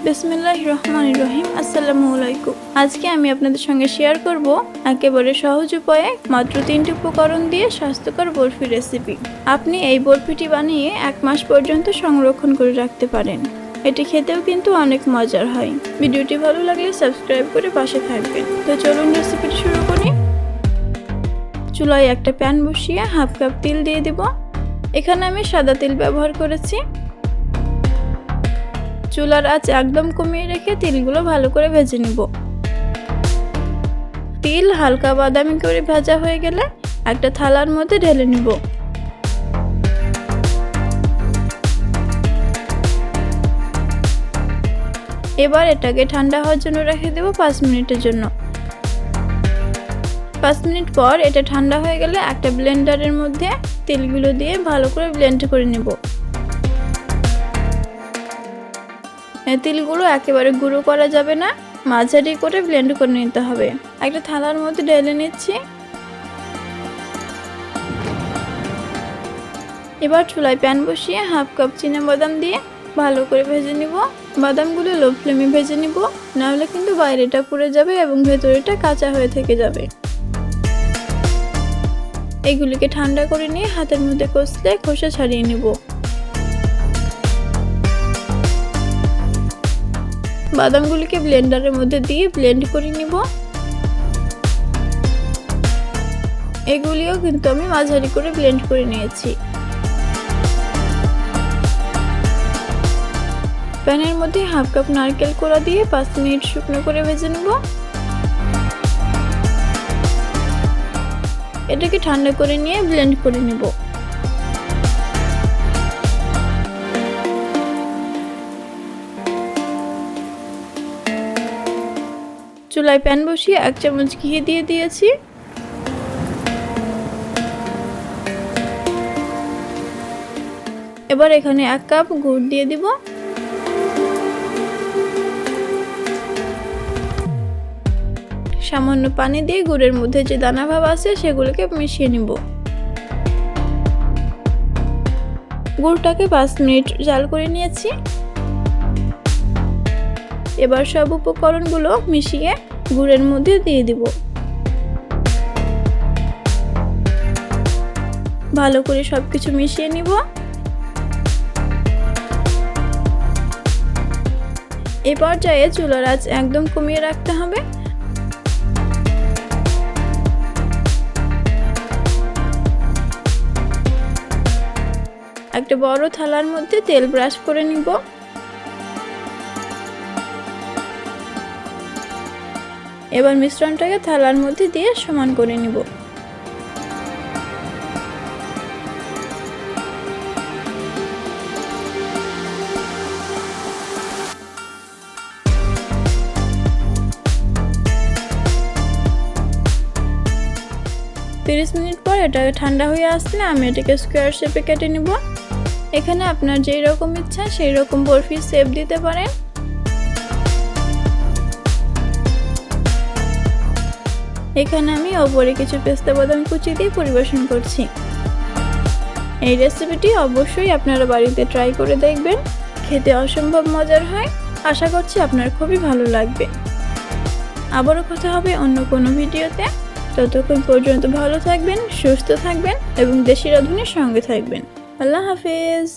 বিসমিল্লাহির রহমানির রহিম। আসসালামু আলাইকুম। আজকে আমি আপনাদের সঙ্গে শেয়ার করব একেবারে সহজ উপায়ে মাত্র 3টি উপকরণ দিয়ে স্বাস্থ্যকর বরফি রেসিপি। আপনি এই বরফিটি বানিয়ে 1 মাস পর্যন্ত সংরক্ষণ করে রাখতে পারেন। এটি খেতেও কিন্তু অনেক মজার হয়। ভিডিওটি ভালো লাগলে সাবস্ক্রাইব করে পাশে থাকবেন। তো চলুন রেসিপিটি শুরু করি। চুলায় একটা প্যান বসিয়ে হাফ কাপ তেল দিয়ে দেব। এখানে আমি সাদা তেল ব্যবহার করেছি। চুলার আঁচ একদম কমিয়ে রেখে তেলগুলো ভালো করে ভেজে নিব। তেল হালকা বাদামি করে ভাজা হয়ে গেলে একটা থালার মধ্যে ঢেলে নিব। এবার এটাকে ঠান্ডা হওয়ার জন্য রেখে দেব 5 মিনিটের জন্য। 5 মিনিট পর এটা ঠান্ডা হয়ে গেলে একটা ব্লেন্ডারের মধ্যে তেলগুলো দিয়ে ভালো করে ব্লেন্ড করে নেব। তেলগুলো একেবারে গুঁড়ো করা যাবে না, মাঝারি করে ব্লেন্ড করে নিতে হবে। একটা থালার মধ্যে ঢেলে নিচ্ছি। এবার চুলায় প্যান বসিয়ে হাফ কাপ বাদাম দিয়ে ভালো করে ভেজে নিব। বাদামগুলো লো ফ্লেমে ভেজে নিব, নাহলে কিন্তু বাইরেটা পুড়ে যাবে এবং ভেতরেটা কাঁচা হয়ে থেকে যাবে। এগুলিকে ঠান্ডা করে নিয়ে হাতের মধ্যে কষলে খোসা ছাড়িয়ে নিব। বাদামগুলিকে ব্লেন্ডারের মধ্যে দিয়ে ব্লেন্ড করে নিব। এগুলিও কিন্তু আমি মাঝারি করে ব্লেন্ড করে নিয়েছি। প্যানের মধ্যে হাফ কাপ নারকেল কোড়া দিয়ে 5 মিনিট শুকনো করে ভেজে নেব। এটাকে ঠান্ডা করে নিয়ে ব্লেন্ড করে নেব। চুলায় প্যান বসিয়ে 1 চামচ ঘি দিয়ে দিয়েছি। এবার এখানে 1 কাপ গুড় দিয়ে দিব। সামান্য পানি দিয়ে গুড়ের মধ্যে যে দানা ভাব আছে সেগুলোকে মিশিয়ে নিব। গুড়টাকে 5 মিনিট জাল করে নিয়েছি। এবার সব উপকরণগুলো মিশিয়ে গুড়ের মধ্যে দিয়ে দিব। ভালো করে সবকিছু মিশিয়ে নিব। এই পর্যায়ে চুলার আঁচ একদম কমিয়ে রাখতে হবে। একটা বড় থালার মধ্যে তেল ব্রাশ করে নিব। এবার মিশ্রণটাকে থালার মধ্যে দিয়ে সমান করে নিব। তিরিশ মিনিট পর এটা ঠান্ডা হয়ে আসলে আমি এটাকে স্কোয়ার শেপে কেটে নিব। এখানে আপনার যেই রকম ইচ্ছা সেই রকম বরফি শেপ দিতে পারেন। এখানে আমি ওপরে কিছু পেস্তা বাদাম কুচি দিয়ে পরিবেশন করছি। এই রেসিপিটি অবশ্যই আপনারা বাড়িতে ট্রাই করে দেখবেন, খেতে অসম্ভব মজার হয়। আশা করছি আপনার খুবই ভালো লাগবে। আবারও কথা হবে অন্য কোনো ভিডিওতে। ততক্ষণ পর্যন্ত ভালো থাকবেন, সুস্থ থাকবেন এবং দেশি রাঁধুনির সঙ্গে থাকবেন। আল্লাহ হাফেজ।